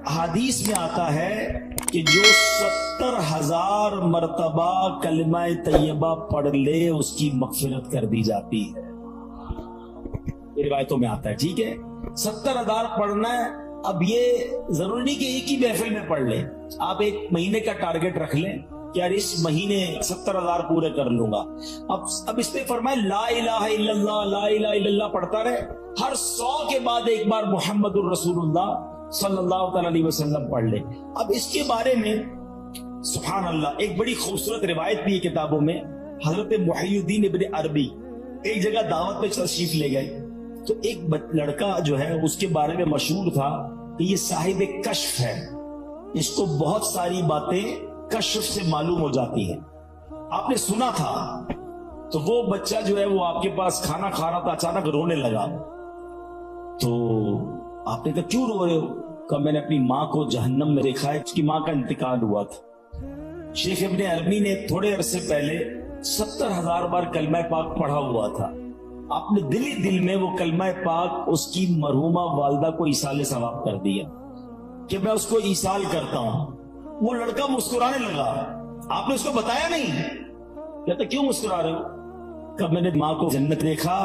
حدیث میں آتا ہے کہ جو 70,000 مرتبہ کلمہ طیبہ پڑھ لے اس کی مغفرت کر دی جاتی ہے. روایتوں میں آتا ہے. ٹھیک ہے, 70,000 پڑھنا ہے. اب یہ ضروری نہیں کہ ایک ہی محفل میں پڑھ لیں, آپ ایک مہینے کا ٹارگٹ رکھ لیں کہ یار اس مہینے 70,000 پورے کر لوں گا. اب اس پہ فرمائے لا الہ الا اللہ, لا الہ الا اللہ پڑھتا رہے. ہر 100 کے بعد ایک بار محمد الرسول اللہ صلی اللہ تعالی علیہ وسلم پڑھ لے. اب اس کے بارے میں سبحان اللہ ایک بڑی خوبصورت روایت بھی ہے کتابوں میں. حضرت محی الدین ابن عربی ایک جگہ دعوت پہ تشریف لے گئے تو ایک لڑکا جو ہے اس کے بارے میں مشہور تھا کہ یہ صاحب کشف ہے, اس کو بہت ساری باتیں کشف سے معلوم ہو جاتی ہیں. آپ نے سنا تھا. تو وہ بچہ جو ہے وہ آپ کے پاس کھانا کھا رہا تھا, اچانک رونے لگا. تو آپ نے کہا کیوں رو رہے ہو؟ کہ میں نے اپنی ماں کو جہنم میں دیکھا ہے, اس کی ماں کا انتقال ہوا تھا. شیخ ابن عربی نے تھوڑے عرصے پہلے 70,000 بار کلمہ پاک پڑھا ہوا تھا. آپ نے دل ہی دل میں وہ کلمہ پاک اس کی مرحومہ والدہ کو ایصال ثواب کر دیا کہ میں اس کو ایصال کرتا ہوں. وہ لڑکا مسکرانے لگا. آپ نے اس کو بتایا نہیں. کہتا کیوں مسکرا رہے ہو؟ کہ میں نے ماں کو جنت دیکھا.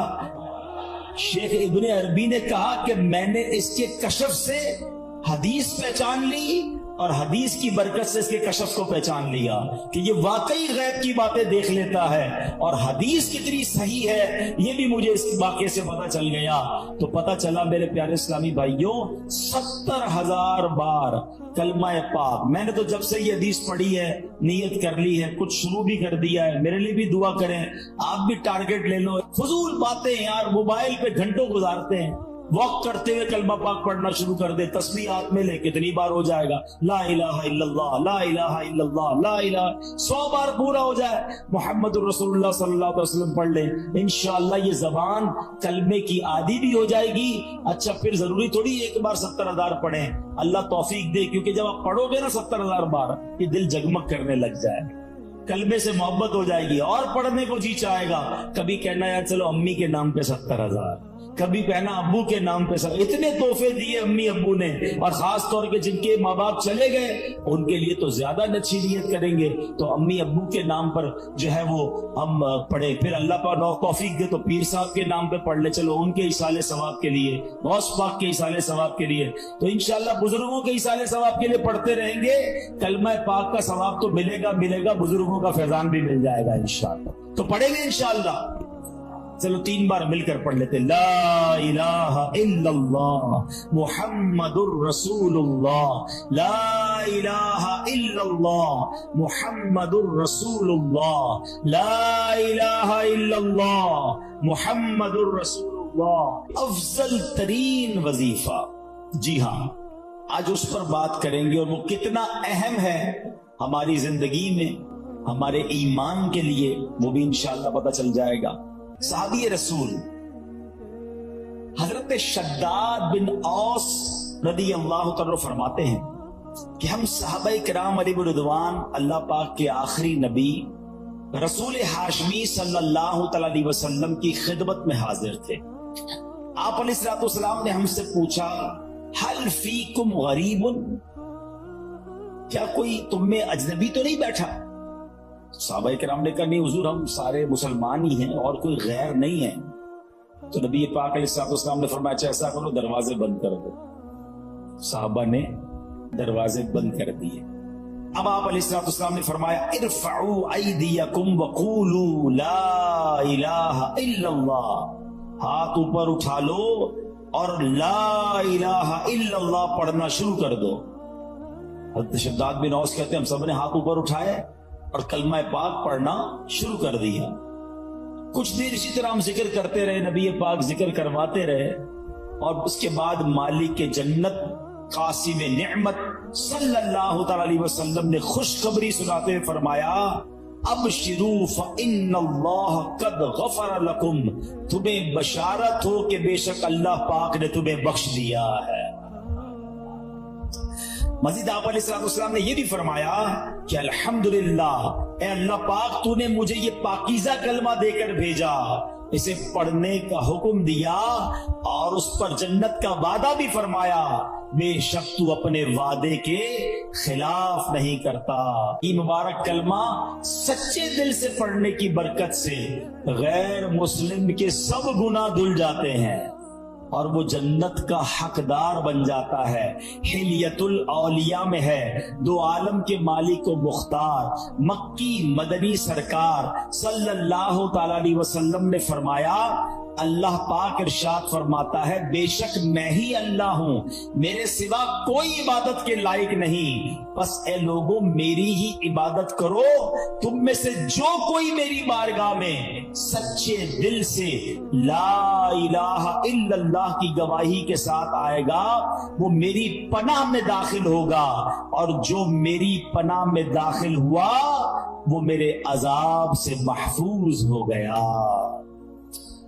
شیخ ابن عربی نے کہا کہ میں نے اس کے کشف سے حدیث پہچان لی اور حدیث کی برکت سے اس کے کشف کو پہچان لیا کہ یہ واقعی غیب کی باتیں دیکھ لیتا ہے, اور حدیث کتنی صحیح ہے یہ بھی مجھے اس واقعے سے پتا چل گیا. تو پتا چلا میرے پیارے اسلامی بھائیوں, 70,000 بار کلمہ پاک. میں نے تو جب سے یہ حدیث پڑھی ہے نیت کر لی ہے, کچھ شروع بھی کر دیا ہے. میرے لیے بھی دعا کریں, آپ بھی ٹارگٹ لے لو. فضول باتیں یار, موبائل پہ گھنٹوں گزارتے ہیں, واک کرتے ہوئے کلمہ پاک پڑھنا شروع کر دے. تسبیح ہاتھ میں لے, کتنی بار ہو جائے گا لا الہ الا اللہ, لا الہ الا اللہ, لا الہ. 100 بار پورا ہو جائے محمد الرسول اللہ صلی اللہ علیہ وسلم پڑھ لیں, انشاءاللہ یہ زبان کلمے کی عادی بھی ہو جائے گی. اچھا پھر ضروری تھوڑی ایک بار 70,000 پڑھیں, اللہ توفیق دے, کیونکہ جب آپ پڑھو گے نا 70,000 بار یہ دل جگمگ کرنے لگ جائے, کلمے سے محبت ہو جائے گی اور پڑھنے کو جی چاہے گا. کبھی کہنا یار چلو امی کے نام پہ 70,000, کبھی کہنا ابو کے نام پہ. اتنے تحفے دیے امی ابو نے, اور خاص طور پہ جن کے ماں باپ چلے گئے ان کے لیے تو زیادہ اچھی نیت کریں گے. تو امی ابو کے نام پر جو ہے وہ ہم پڑھے. پھر اللہ پاک توفیق دے تو پیر صاحب کے نام پہ پڑھ لے, چلو ان کے ایصال ثواب کے لیے, غوث پاک کے ایصال ثواب کے لیے. تو انشاءاللہ بزرگوں کے ایصال ثواب کے لیے پڑھتے رہیں گے, کلمہ پاک کا ثواب تو ملے گا, بزرگوں کا فیضان بھی مل جائے گا انشاءاللہ. تو پڑھیں گے انشاءاللہ. چلو 3 بار مل کر پڑھ لیتے. لا الہ الا اللہ محمد الرسول اللہ, لا الہ الا اللہ محمد الرسول اللہ, لا الہ الا اللہ محمد الرسول اللہ. افضل ترین وظیفہ, جی ہاں آج اس پر بات کریں گے, اور وہ کتنا اہم ہے ہماری زندگی میں, ہمارے ایمان کے لیے, وہ بھی انشاءاللہ پتہ چل جائے گا. صحابی رسول حضرت شداد بن اوس رضی اللہ تعالی فرماتے ہیں کہ ہم صحابہ کرام علیہ رضوان اللہ پاک کے آخری نبی رسول ہاشمی صلی اللہ تعالی علیہ وسلم کی خدمت میں حاضر تھے. آپ علیہ الصلوۃ والسلام نے ہم سے پوچھا حل فیکم غریب, کیا کوئی تم میں اجنبی تو نہیں بیٹھا؟ صحابہ کرام نے کہا نہیں حضور ہم سارے مسلمان ہی ہیں اور کوئی غیر نہیں ہے. تو نبی پاک علیہ الصلوۃ والسلام نے فرمایا اچھا ایسا کرو دروازے بند کر دو. صحابہ نے دروازے بند کر دیے. اب آپ علیہ الصلوۃ والسلام نے فرمایا ارفعوا ایدیکم وقولوا لا الہ الا اللہ, ہاتھ اوپر اٹھا لو اور لا الہ الا اللہ پڑھنا شروع کر دو. حضرت شداد بن اوس کہتے ہیں ہم سب نے ہاتھ اوپر اٹھائے اور کلمہ پاک پڑھنا شروع کر دیا. کچھ دیر اسی طرح ہم ذکر کرتے رہے, نبی پاک ذکر کرواتے رہے, اور اس کے بعد مالک جنت قاسم نعمت صلی اللہ تعالی علیہ وسلم نے خوشخبری سناتے ہوئے فرمایا ابشروا فإن اللہ قد غفر لکم, تمہیں بشارت ہو کہ بے شک اللہ پاک نے تمہیں بخش دیا ہے. مزید آپ علیہ السلام نے یہ بھی فرمایا کہ الحمدللہ اے اللہ پاک تو نے مجھے یہ پاکیزہ کلمہ دے کر بھیجا, اسے پڑھنے کا حکم دیا اور اس پر جنت کا وعدہ بھی فرمایا. بے شک تو اپنے وعدے کے خلاف نہیں کرتا. یہ مبارک کلمہ سچے دل سے پڑھنے کی برکت سے غیر مسلم کے سب گناہ دھل جاتے ہیں اور وہ جنت کا حقدار بن جاتا ہے. حلیت الاولیاء میں ہے دو عالم کے مالک و مختار مکی مدنی سرکار صلی اللہ تعالی علیہ وسلم نے فرمایا، اللہ پاک ارشاد فرماتا ہے بے شک میں ہی اللہ ہوں، میرے سوا کوئی عبادت کے لائق نہیں، بس اے لوگوں میری ہی عبادت کرو. تم میں سے جو کوئی میری بارگاہ میں سچے دل سے لا الہ الا اللہ کی گواہی کے ساتھ آئے گا وہ میری پناہ میں داخل ہوگا، اور جو میری پناہ میں داخل ہوا وہ میرے عذاب سے محفوظ ہو گیا.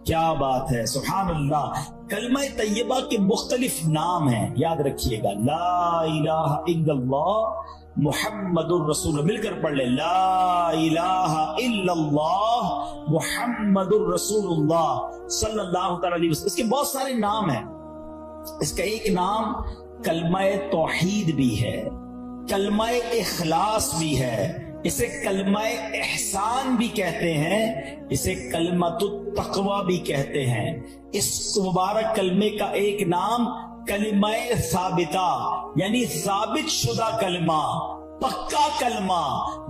کیا بات ہے، سبحان اللہ. کلمہ طیبہ کے مختلف نام ہیں، یاد رکھیے گا. لا الہ الا اللہ محمد الرسول، مل کر پڑھ لیں، لا الہ الا اللہ محمد الرسول اللہ صلی اللہ تعالی علیہ وسلم. اس کے بہت سارے نام ہیں. اس کا ایک نام کلمہ توحید بھی ہے، کلمہ اخلاص بھی ہے، اسے کلمہ احسان بھی کہتے ہیں، اسے کلمۃ التقوی بھی کہتے ہیں. اس مبارک کلمے کا ایک نام کلمہ ثابتہ یعنی ثابت شدہ کلمہ، پکا کلمہ،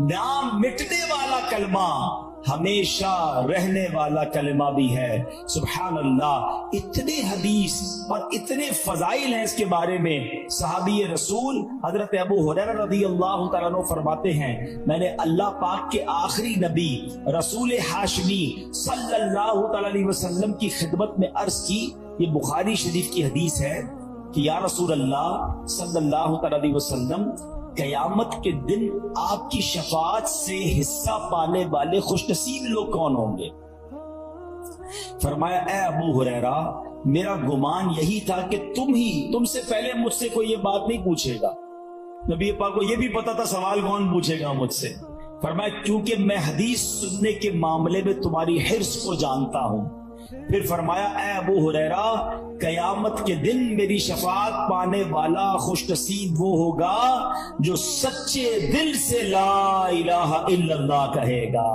نام مٹنے والا کلمہ، ہمیشہ رہنے والا کلمہ بھی ہے. سبحان اللہ. اتنے حدیث اور اتنے فضائل ہیں اس کے بارے میں. صحابی رسول حضرت ابو ہریرہ رضی اللہ تعالیٰ عنہ فرماتے ہیں میں نے اللہ پاک کے آخری نبی رسول ہاشمی صلی اللہ تعالیٰ علیہ وسلم کی خدمت میں عرض کی، یہ بخاری شریف کی حدیث ہے کہ یا رسول اللہ صلی اللہ تعالیٰ علیہ وسلم، قیامت کے دن آپ کی شفاعت سے حصہ پانے والے خوش نصیب لوگ کون ہوں گے؟ فرمایا اے ابو ہریرہ میرا گمان یہی تھا کہ تم سے پہلے مجھ سے کوئی یہ بات نہیں پوچھے گا. نبی پاک کو یہ بھی پتا تھا سوال کون پوچھے گا مجھ سے. فرمایا کیونکہ میں حدیث سننے کے معاملے میں تمہاری حرص کو جانتا ہوں. پھر فرمایا اے ابو ہریرہ قیامت کے دن میری شفاعت پانے والا خوش نصیب وہ ہوگا جو سچے دل سے لا الہ الا اللہ کہے گا.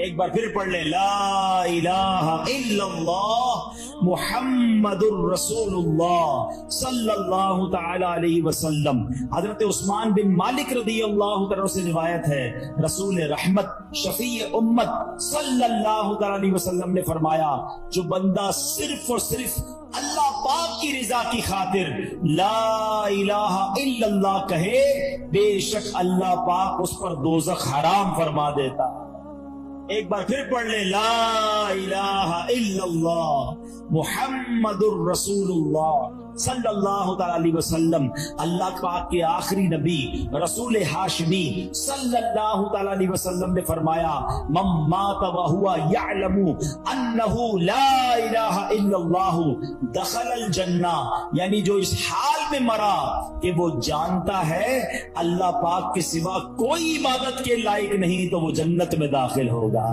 ایک بار پھر پڑھ لیں، لا الہ الا اللہ محمد الرسول اللہ صلی اللہ تعالی علیہ وسلم. حضرت عثمان بن مالک رضی اللہ تعالیٰ سے روایت ہے، رسول رحمت شفیع امت صلی اللہ تعالی علیہ وسلم نے فرمایا جو بندہ صرف اور صرف اللہ پاک کی رضا کی خاطر لا الہ الا اللہ کہے، بے شک اللہ پاک اس پر دوزخ حرام فرما دیتا. ایک بار پھر پڑھ لیں، لا الہ الا اللہ محمد الرسول اللہ صلی اللہ تعالی علیہ وسلم. اللہ پاک کے آخری نبی رسول ہاشمی صلی اللہ تعالی علیہ وسلم نے فرمایا من مات وہو یعلم انہ لا الہ الا اللہ دخل الجنہ، یعنی جو اس حال میں مرا کہ وہ جانتا ہے اللہ پاک کے سوا کوئی عبادت کے لائق نہیں تو وہ جنت میں داخل ہوگا.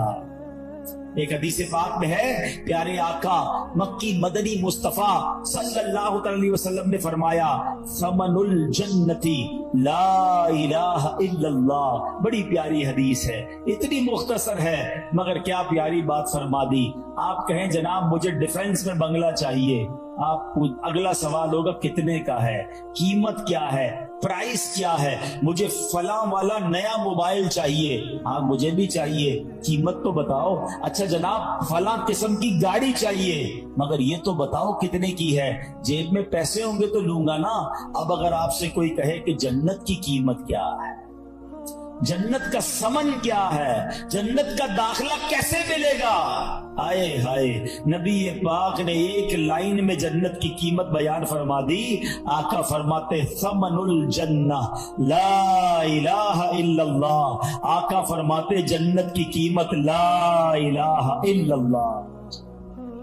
ایک حدیث پاک میں ہے پیارے آقا مکی مدنی مصطفیٰ صلی اللہ علیہ وسلم نے فرمایا ثمن الجنتی لا الہ الا اللہ. بڑی پیاری حدیث ہے، اتنی مختصر ہے مگر کیا پیاری بات فرما دی. آپ کہیں جناب مجھے ڈیفنس میں بنگلہ چاہیے، آپ اگلا سوال ہوگا کتنے کا ہے، قیمت کیا ہے، پرائس کیا ہے، مجھے فلاں والا نیا موبائل چاہیے. ہاں مجھے بھی چاہیے، قیمت تو بتاؤ. اچھا جناب فلاں قسم کی گاڑی چاہیے مگر یہ تو بتاؤ کتنے کی ہے. جیب میں پیسے ہوں گے تو لوں گا نا. اب اگر آپ سے کوئی کہے کہ جنت کی قیمت کیا ہے، جنت کا ثمن کیا ہے، جنت کا داخلہ کیسے ملے گا، آئے ہائے نبی پاک نے ایک لائن میں جنت کی قیمت بیان فرما دی. آقا فرماتے ثمن الجنہ لا الہ الا اللہ. آقا فرماتے جنت کی قیمت لا الہ الا اللہ.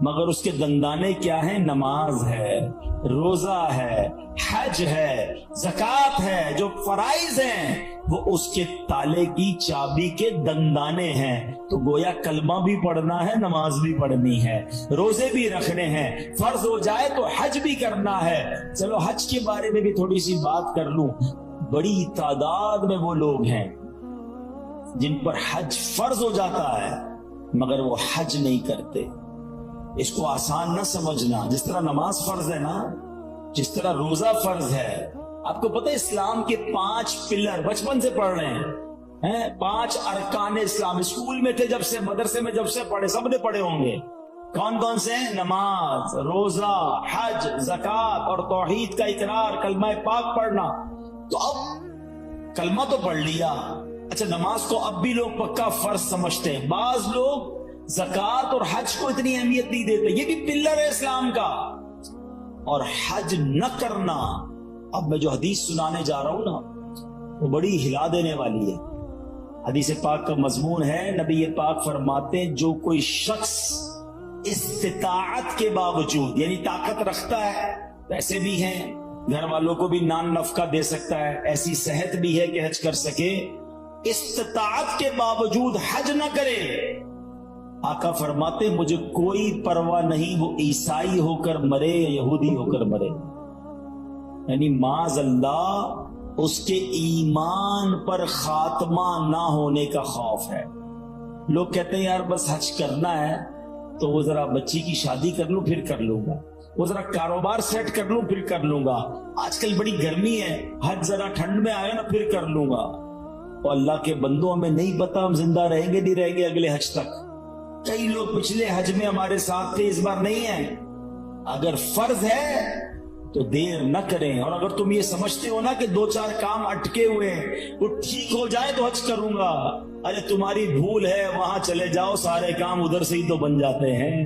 مگر اس کے دندانے کیا ہیں؟ نماز ہے، روزہ ہے، حج ہے، زکوٰۃ ہے، جو فرائض ہیں وہ اس کے تالے کی چابی کے دندانے ہیں۔ تو گویا کلمہ بھی پڑھنا ہے، نماز بھی پڑھنی ہے، روزے بھی رکھنے ہیں، فرض ہو جائے تو حج بھی کرنا ہے۔ چلو حج کے بارے میں بھی تھوڑی سی بات کر لوں۔ بڑی تعداد میں وہ لوگ ہیں جن پر حج فرض ہو جاتا ہے مگر وہ حج نہیں کرتے۔ اس کو آسان نہ سمجھنا، جس طرح نماز فرض ہے نا، جس طرح روزہ فرض ہے۔ آپ کو پتہ ہے اسلام کے 5 پلر بچپن سے پڑھ رہے ہیں، 5 ارکان اسلام، اسکول میں تھے جب سے، مدرسے میں جب سے پڑھے، سب نے پڑھے ہوں گے۔ کون کون سے ہیں؟ نماز، روزہ، حج، زکوٰۃ اور توحید کا اقرار، کلمہ پاک پڑھنا۔ تو اب کلمہ تو پڑھ لیا، اچھا نماز کو اب بھی لوگ پکا فرض سمجھتے ہیں۔ بعض لوگ زکوٰۃ اور حج کو اتنی اہمیت نہیں دیتے، یہ بھی پلر ہے اسلام کا۔ اور حج نہ کرنا، اب میں جو حدیث سنانے جا رہا ہوں نا وہ بڑی ہلا دینے والی ہے۔ حدیث پاک کا مضمون ہے، نبی پاک فرماتے ہیں جو کوئی شخص استطاعت کے باوجود، یعنی طاقت رکھتا ہے، پیسے بھی ہیں، گھر والوں کو بھی نان نفقہ دے سکتا ہے، ایسی صحت بھی ہے کہ حج کر سکے، استطاعت کے باوجود حج نہ کرے، آقا فرماتے مجھے کوئی پرواہ نہیں وہ عیسائی ہو کر مرے یا یہودی ہو کر مرے۔ یعنی معاذ اللہ اس کے ایمان پر خاتمہ نہ ہونے کا خوف ہے۔ لوگ کہتے ہیں یار بس حج کرنا ہے تو وہ ذرا بچی کی شادی کر لوں پھر کر لوں گا، وہ ذرا کاروبار سیٹ کر لوں پھر کر لوں گا، آج کل بڑی گرمی ہے، حج ذرا ٹھنڈ میں آیا نا پھر کر لوں گا۔ اور اللہ کے بندوں ہمیں نہیں پتا ہم زندہ رہیں گے نہیں رہیں گے اگلے حج تک۔ کئی لوگ پچھلے حج میں ہمارے ساتھ تھے، اس بار نہیں ہیں۔ اگر فرض ہے تو دیر نہ کریں، اور اگر تم یہ سمجھتے ہو نا کہ 2-4 کام اٹکے ہوئے وہ ٹھیک ہو جائے تو حج کروں گا، ارے تمہاری بھول ہے، وہاں چلے جاؤ، سارے کام ادھر سے ہی تو بن جاتے ہیں،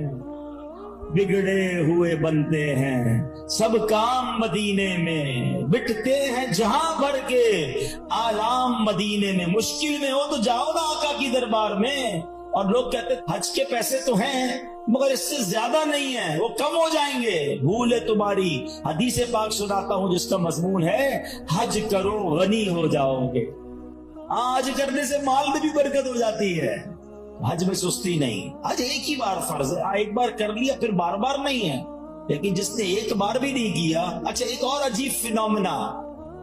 بگڑے ہوئے بنتے ہیں سب کام مدینے میں، بٹتے ہیں جہاں بھر کے آلام مدینے میں۔ مشکل میں ہو تو جاؤ نا آقا کی دربار میں۔ اور لوگ کہتے ہیں حج کے پیسے تو ہیں مگر اس سے زیادہ نہیں ہیں، وہ کم ہو جائیں گے، بھول ہے تمہاری۔ حدیث پاک سناتا ہوں جس کا مضمون ہے حج کرو غنی ہو جاؤ گے۔ حج کرنے سے مال میں بھی برکت ہو جاتی ہے، حج میں سستی نہیں۔ حج ایک ہی بار فرض ہے، ایک بار کر لیا پھر بار بار نہیں ہے۔ لیکن جس نے ایک بار بھی نہیں کیا، اچھا ایک اور عجیب فینومینا،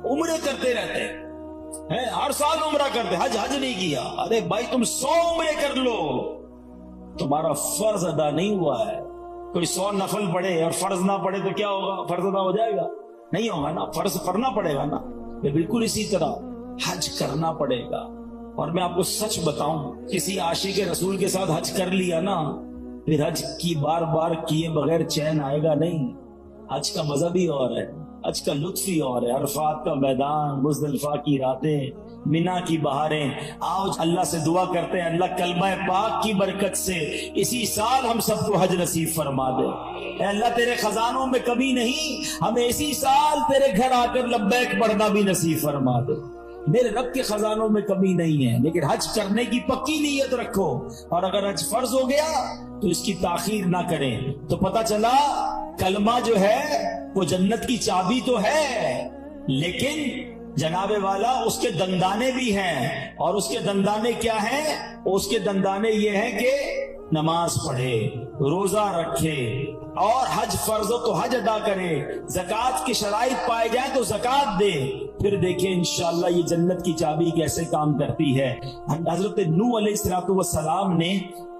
عمرے کرتے رہتے ہیں، ہر سال عمرہ کرتے، حج نہیں کیا۔ ارے بھائی تم 100 عمرے کر لو، تمہارا فرض ادا نہیں ہوا ہے۔ کوئی 100 نفل پڑھے اور فرض نہ پڑھے تو کیا ہوگا؟ فرض ادا ہو جائے گا؟ نہیں ہوگا نا، فرض کرنا پڑے گا نا۔ بالکل اسی طرح حج کرنا پڑے گا۔ اور میں آپ کو سچ بتاؤں، کسی عاشق رسول کے ساتھ حج کر لیا نا پھر حج کی بار بار کیے بغیر چین آئے گا نہیں۔ حج کا مزہ بھی اور ہے، حج کا لطف ہی اور ہے، عرفات کا میدان، مزدلفہ کی راتیں، مینا کی بہاریں۔ آؤ اللہ سے دعا کرتے ہیں اللہ کلمہ پاک کی برکت سے اسی سال ہم سب کو حج نصیب فرما دے۔ اے اللہ تیرے خزانوں میں کمی نہیں، ہمیں اسی سال تیرے گھر آ کر لبیک پڑھنا بھی نصیب فرما دے۔ میرے رب کے خزانوں میں کمی نہیں ہے، لیکن حج کرنے کی پکی نیت رکھو، اور اگر حج فرض ہو گیا تو اس کی تاخیر نہ کریں۔ تو پتہ چلا کلمہ جو ہے وہ جنت کی چابی تو ہے، لیکن جناب والا اس کے دندانے بھی ہیں، اور اس کے دندانے کیا ہیں؟ اس کے دندانے یہ ہیں کہ نماز پڑھے، روزہ رکھے، اور حج فرض ہو تو حج ادا کرے، زکوٰۃ کی شرائط پائے جائیں تو زکوٰۃ دے۔ پھر دیکھیں انشاءاللہ یہ جنت کی چابی کیسے کام کرتی ہے۔ حضرت نوح علیہ السلام نے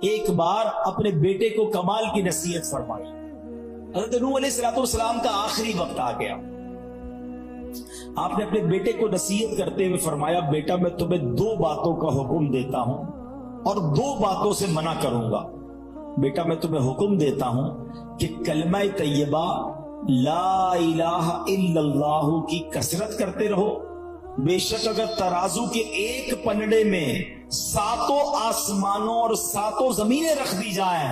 ایک بار اپنے بیٹے کو کمال کی نصیحت فرمائی۔ حضرت نوح علیہ السلام کا آخری وقت آ گیا، آپ نے اپنے بیٹے کو نصیحت کرتے ہوئے فرمایا بیٹا میں تمہیں 2 باتوں کا حکم دیتا ہوں اور 2 باتوں سے منع کروں گا۔ بیٹا میں تمہیں حکم دیتا ہوں کہ کلمہ طیبہ لا الہ الا اللہ کی کثرت کرتے رہو۔ بے شک اگر ترازو کے ایک پلڑے میں 7 آسمانوں اور 7 زمینیں رکھ دی جائیں،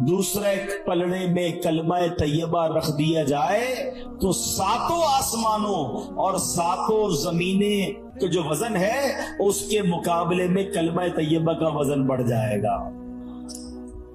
دوسرے پلڑے میں کلمہ طیبہ رکھ دیا جائے تو 7 آسمانوں اور 7 زمینیں کا جو وزن ہے اس کے مقابلے میں کلمہ طیبہ کا وزن بڑھ جائے گا۔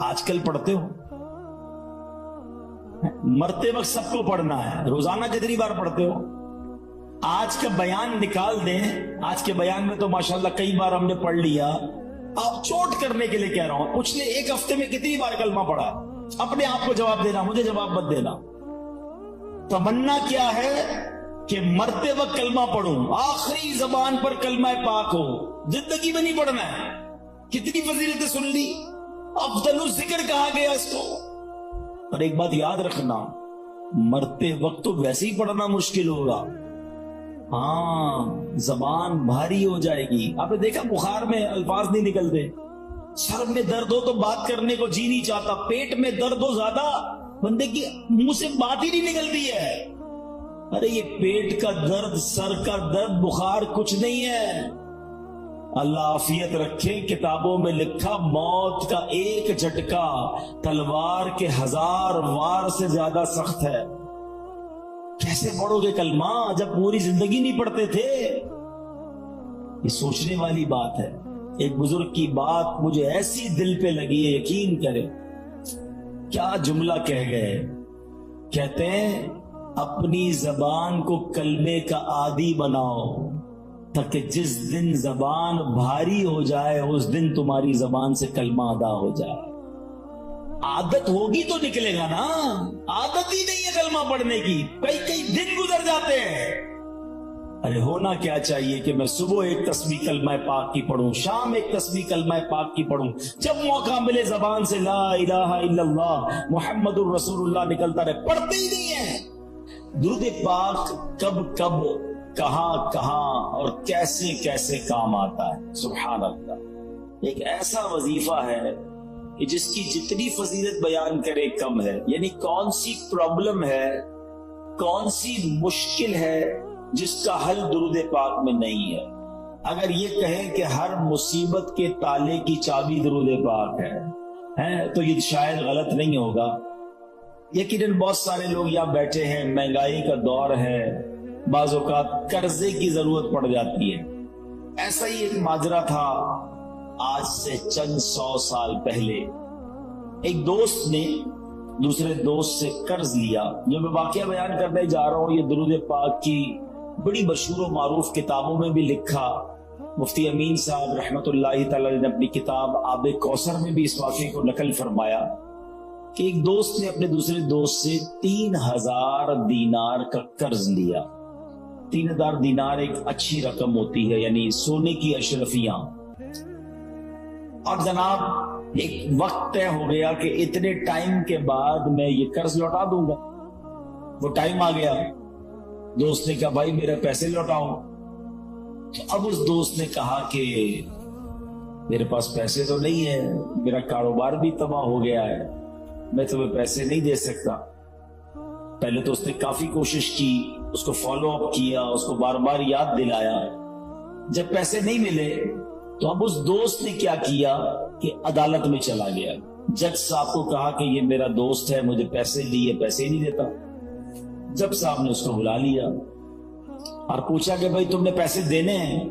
آج کل پڑھتے ہو؟ مرتے وقت سب کو پڑھنا ہے، روزانہ کتنی بار پڑھتے ہو؟ آج کا بیان نکال دیں، آج کے بیان میں تو ماشاءاللہ کئی بار ہم نے پڑھ لیا، آپ چوٹ کرنے کے لیے کہہ رہا ہوں، پچھلے ایک ہفتے میں کتنی بار کلمہ پڑھا؟ اپنے آپ کو جواب دینا، مجھے جواب مت دینا۔ تمنا کیا ہے کہ مرتے وقت کلمہ پڑھوں، آخری زبان پر کلمہ پاک ہو، زندگی میں نہیں پڑھنا ہے۔ کتنی فضیلتیں سن لی، افضل الذکر کہا گیا اس کو۔ اور ایک بات یاد رکھنا، مرتے وقت تو ویسے ہی پڑھنا مشکل ہوگا، ہاں زبان بھاری ہو جائے گی۔ آپ نے دیکھا بخار میں الفاظ نہیں نکلتے، سر میں درد ہو تو بات کرنے کو جی نہیں چاہتا، پیٹ میں درد ہو زیادہ بندے کی منہ سے بات ہی نہیں نکلتی ہے۔ ارے یہ پیٹ کا درد، سر کا درد، بخار کچھ نہیں ہے۔ اللہ عافیت رکھے، کتابوں میں لکھا موت کا ایک جھٹکا تلوار کے 1000 وار سے زیادہ سخت ہے۔ کیسے پڑھو گے کلمہ جب پوری زندگی نہیں پڑھتے تھے؟ یہ سوچنے والی بات ہے۔ ایک بزرگ کی بات مجھے ایسی دل پہ لگی ہے، یقین کرے، کیا جملہ کہہ گئے، کہتے ہیں اپنی زبان کو کلمے کا عادی بناؤ تاکہ جس دن زبان بھاری ہو جائے اس دن تمہاری زبان سے کلمہ ادا ہو جائے۔ عادت ہوگی تو نکلے گا نا، عادت ہی نہیں ہے کلمہ پڑھنے کی، کئی دن گزر جاتے ہیں۔ ارے ہونا کیا چاہیے کہ میں صبح ایک تسبیح کلمہ پاک کی پڑھوں، شام ایک تسبیح کلمہ پاک کی پڑھوں، جب موقع ملے زبان سے لا الہ الا اللہ محمد الرسول اللہ نکلتا رہے، پڑھتے ہی نہیں ہے۔ درود پاک کب کب، کہاں کہاں اور کیسے کیسے کام آتا ہے، سبحان اللہ۔ ایک ایسا وظیفہ ہے کہ جس کی جتنی فضیلت بیان کرے کم ہے، یعنی کون سی پرابلم ہے، کون سی مشکل ہے جس کا حل درود پاک میں نہیں ہے۔ اگر یہ کہیں کہ ہر مصیبت کے تالے کی چابی درود پاک ہے تو یہ شاید غلط نہیں ہوگا۔ یقیناً بہت سارے لوگ یہاں بیٹھے ہیں، مہنگائی کا دور ہے، بعض اوقات قرضے کی ضرورت پڑ جاتی ہے۔ ایسا ہی ایک ماجرا تھا آج سے چند 100 سال پہلے، ایک دوست نے دوسرے دوست سے قرض لیا۔ جو میں واقعہ بیان کرنے جا رہا ہوں یہ درود پاک کی بڑی مشہور و معروف کتابوں میں بھی لکھا، مفتی امین صاحب رحمت اللہ تعالی نے اپنی کتاب آب کوثر میں بھی اس واقعے کو نقل فرمایا کہ ایک دوست نے اپنے دوسرے دوست سے 3000 دینار کا قرض لیا۔ 3000 دینار ایک اچھی رقم ہوتی ہے، یعنی سونے کی اشرفیاں۔ اور جناب ایک وقت طے ہو گیا کہ اتنے ٹائم کے بعد میں یہ قرض لوٹا دوں گا۔ وہ ٹائم آ گیا، دوست نے کہا بھائی میرے پیسے لوٹاؤ۔ تو اب اس دوست نے کہا کہ میرے پاس پیسے تو نہیں ہے، میرا کاروبار بھی تباہ ہو گیا ہے، میں تمہیں پیسے نہیں دے سکتا۔ پہلے تو اس نے کافی کوشش کی، اس کو فالو اپ کیا، اس کو بار بار یاد دلایا۔ جب پیسے نہیں ملے تو اب اس دوست نے کیا کیا کہ عدالت میں چلا گیا، جج صاحب کو کہا کہ یہ میرا دوست ہے، مجھے پیسے دیے، پیسے نہیں دیتا۔ جج صاحب نے اس کو بلا لیا اور پوچھا کہ بھائی تم نے پیسے دینے ہیں؟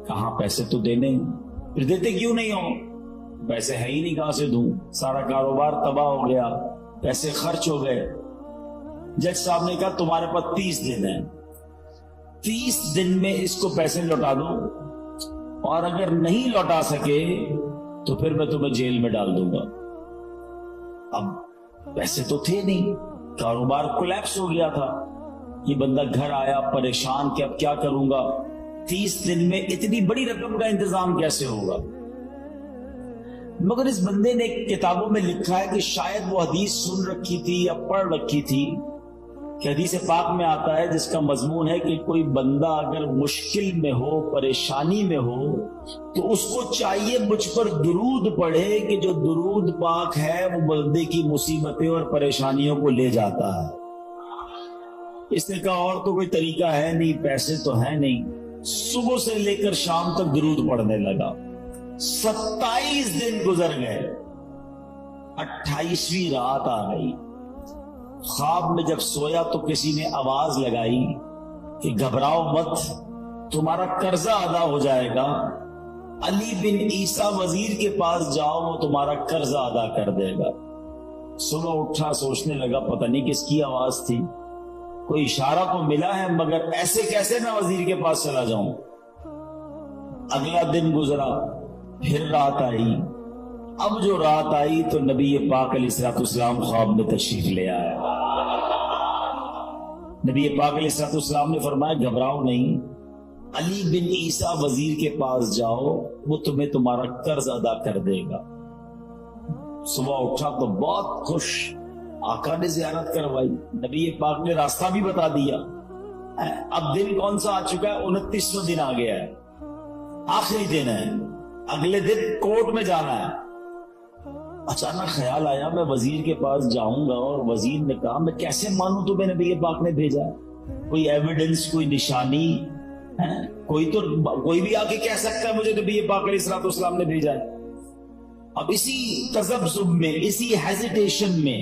کہاں پیسے تو دینے ہیں، پھر دیتے کیوں نہیں ہو؟ پیسے ہے ہی نہیں، کہاں سے دوں، سارا کاروبار تباہ ہو گیا، پیسے خرچ ہو گئے۔ جج صاحب نے کہا تمہارے پاس 30 دن ہیں، 30 دن میں اس کو پیسے لوٹا دو، اور اگر نہیں لوٹا سکے تو پھر میں تمہیں جیل میں ڈال دوں گا۔ اب پیسے تو تھے نہیں، کاروبار کولیپس ہو گیا تھا۔ یہ بندہ گھر آیا پریشان کہ اب کیا کروں گا، 30 دن میں اتنی بڑی رقم کا انتظام کیسے ہوگا؟ مگر اس بندے نے کتابوں میں لکھا ہے کہ شاید وہ حدیث سن رکھی تھی یا پڑھ رکھی تھی کہ حدیث پاک میں آتا ہے جس کا مضمون ہے کہ کوئی بندہ اگر مشکل میں ہو، پریشانی میں ہو، تو اس کو چاہیے مجھ پر درود پڑھے کہ جو درود پاک ہے وہ بندے کی مصیبتیں اور پریشانیوں کو لے جاتا ہے۔ اس نے کہا اور تو کوئی طریقہ ہے نہیں، پیسے تو ہے نہیں۔ صبح سے لے کر شام تک درود پڑھنے لگا۔ 27 دن گزر گئے، 28ویں رات آ گئی۔ خواب میں جب سویا تو کسی نے آواز لگائی کہ گھبراؤ مت، تمہارا قرضہ ادا ہو جائے گا، علی بن عیسیٰ وزیر کے پاس جاؤ، وہ تمہارا قرضہ ادا کر دے گا۔ صبح اٹھا، سوچنے لگا پتہ نہیں کس کی آواز تھی، کوئی اشارہ تو ملا ہے، مگر ایسے کیسے میں وزیر کے پاس چلا جاؤں۔ اگلا دن گزرا، پھر رات آئی۔ اب جو رات آئی تو نبی پاک علیہ السلام خواب میں تشریف لے آیا۔ نبی پاک علیہ السلام نے فرمایا گھبراؤ نہیں، علی بن عیسیٰ وزیر کے پاس جاؤ، وہ تمہیں تمہارا قرض ادا کر دے گا۔ صبح اٹھا تو بہت خوش، آقا نے زیارت کروائی، نبی پاک نے راستہ بھی بتا دیا۔ اب دن کون سا آ چکا ہے؟ 29واں دن آ گیا ہے، آخری دن ہے، اگلے دن کورٹ میں جانا ہے۔ اچانک خیال آیا میں وزیر کے پاس جاؤں گا، اور وزیر نے کہا میں کیسے مانوں تمہیں نبی پاک نے بھیجا ہے؟ کوئی ایویڈنس، کوئی نشانی ہے؟ کوئی بھی آ کے کہہ سکتا ہے مجھے نبی پاک علیہ السلام نے بھیجا ہے۔ اب اسی تذبذب میں، اسی ہیزیٹیشن میں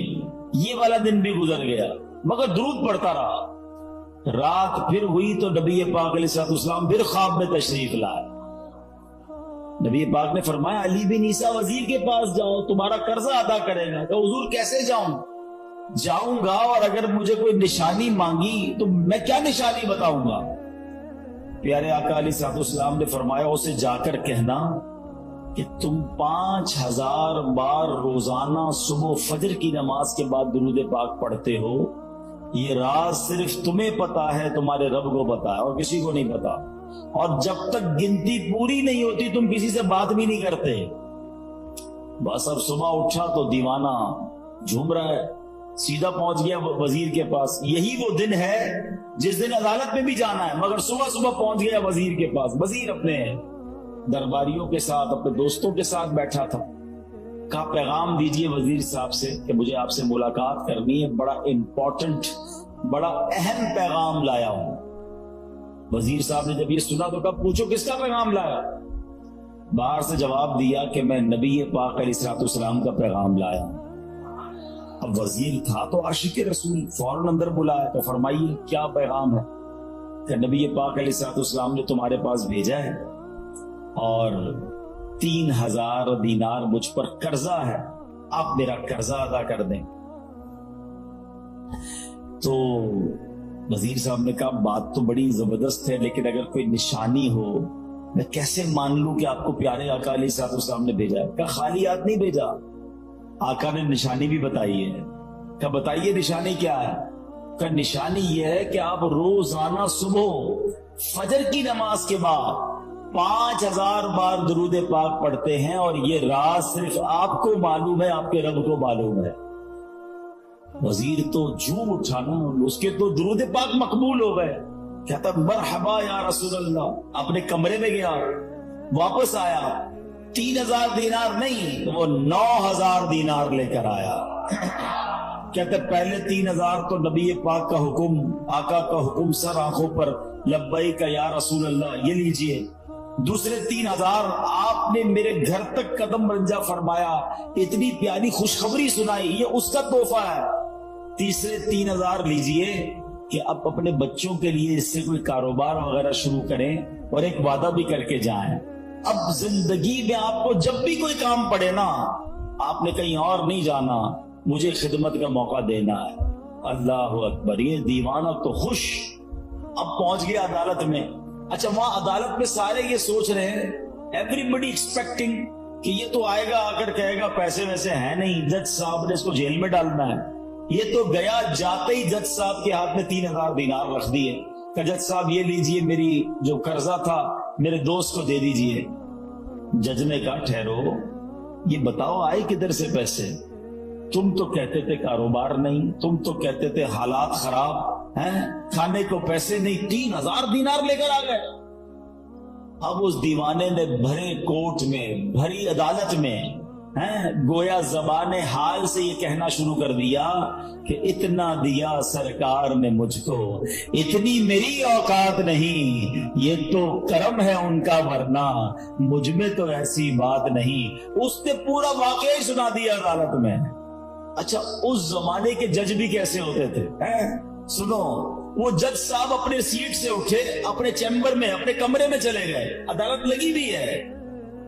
یہ والا دن بھی گزر گیا، مگر درود پڑھتا رہا۔ رات پھر ہوئی تو نبی پاک علیہ السلام پھر خواب میں تشریف لائے۔ نبی پاک نے فرمایا علی بن عیسیٰ وزیر کے پاس جاؤ، تمہارا قرضہ ادا کرے گا۔ کہ حضور کیسے جاؤں گا، اور اگر مجھے کوئی نشانی مانگی تو میں کیا نشانی بتاؤں گا؟ پیارے آقا علیہ السلام نے فرمایا اسے جا کر کہنا کہ تم 5000 بار روزانہ صبح فجر کی نماز کے بعد درود پاک پڑھتے ہو، یہ راز صرف تمہیں پتا ہے، تمہارے رب کو پتا ہے، اور کسی کو نہیں پتا، اور جب تک گنتی پوری نہیں ہوتی تم کسی سے بات بھی نہیں کرتے۔ بس اب صبح اٹھا تو دیوانہ جھوم رہا ہے، سیدھا پہنچ گیا وزیر کے پاس۔ یہی وہ دن ہے جس دن عدالت میں بھی جانا ہے، مگر صبح پہنچ گیا وزیر کے پاس۔ وزیر اپنے درباریوں کے ساتھ، اپنے دوستوں کے ساتھ بیٹھا تھا۔ کہا پیغام دیجئے وزیر صاحب سے کہ مجھے آپ سے ملاقات کرنی ہے، بڑا امپورٹنٹ، بڑا اہم پیغام لایا ہوں۔ وزیر صاحب نے جب یہ سنا تو کہا پوچھو کس کا پیغام لایا؟ باہر سے جواب دیا کہ میں نبی پاک علیہ السلام کا پیغام لایا ہوں۔ اب وزیر تھا تو عاشق رسول، فوراً اندر بلایا تو فرمائیے کیا پیغام ہے؟ کہ نبی پاک علیہ السلام نے تمہارے پاس بھیجا ہے، اور 3000 دینار مجھ پر قرضہ ہے، آپ میرا قرضہ ادا کر دیں۔ تو وزیر صاحب نے کہا بات تو بڑی زبردست ہے، لیکن اگر کوئی نشانی ہو میں کیسے مان لوں کہ آپ کو پیارے آقا علیہ السلام نے بھیجا ہے؟ کہا خالی ہاتھ نہیں بھیجا، آقا نے نشانی بھی بتائی ہے۔ کہا بتائیے نشانی کیا ہے؟ کہا نشانی یہ ہے کہ آپ روزانہ صبح فجر کی نماز کے بعد 5000 بار درود پاک پڑھتے ہیں، اور یہ راز صرف آپ کو معلوم ہے، آپ کے رب کو معلوم ہے۔ وزیر تو جھوم اٹھا نا، اس کے تو درود پاک مقبول ہو گئے۔ کہتا مرحبا یا رسول اللہ، اپنے کمرے میں گیا، واپس آیا، 3000 دینار نہیں، وہ 9000 دینار لے کر آیا۔ کہتے پہلے 3000 تو نبی پاک کا حکم، آقا کا حکم سر آنکھوں پر، لبیک یا رسول اللہ، یہ لیجئے۔ دوسرے 3000 آپ نے میرے گھر تک قدم رنجا فرمایا، اتنی پیاری خوشخبری سنائی، یہ اس کا تحفہ ہے۔ تیسرے 3000 لیجئے کہ اب اپنے بچوں کے لیے اس سے کوئی کاروبار وغیرہ شروع کریں، اور ایک وعدہ بھی کر کے جائیں۔ اب زندگی میں آپ کو جب بھی کوئی کام پڑے نا، آپ نے کہیں اور نہیں جانا، مجھے خدمت کا موقع دینا ہے۔ اللہ اکبر، یہ دیوانہ تو خوش۔ اب پہنچ گیا عدالت میں۔ اچھا وہاں عدالت میں سارے یہ سوچ رہے ہیں، ایوری بڈی ایکسپیکٹنگ کہ یہ تو آئے گا، آ کر کہے گا پیسے ویسے ہیں نہیں، جج صاحب نے اس کو جیل میں ڈالنا ہے۔ یہ تو گیا، جاتے ہی جج صاحب کے ہاتھ میں 3000 دینار رکھ دیے کہ جج صاحب یہ لیجئے، میری جو قرضہ تھا میرے دوست کو دے دیجئے۔ جج نے کہا ٹھہرو، یہ بتاؤ آئے کدھر سے پیسے؟ تم تو کہتے تھے کاروبار نہیں، تم تو کہتے تھے حالات خراب ہیں، کھانے کو پیسے نہیں، 3000 دینار لے کر آ گئے۔ اب اس دیوانے نے بھرے کوٹ میں، بھری عدالت میں گویا زبان حال سے یہ کہنا شروع کر دیا کہ اتنا دیا سرکار نے مجھ کو، اتنی میری اوقات نہیں، یہ تو کرم ہے ان کا، ورنہ مجھ میں تو ایسی بات نہیں۔ اس نے پورا واقعہ سنا دیا عدالت میں۔ اچھا اس زمانے کے جج بھی کیسے ہوتے تھے؟ سنو، وہ جج صاحب اپنے سیٹ سے اٹھے، اپنے چیمبر میں، اپنے کمرے میں چلے گئے، عدالت لگی بھی ہے،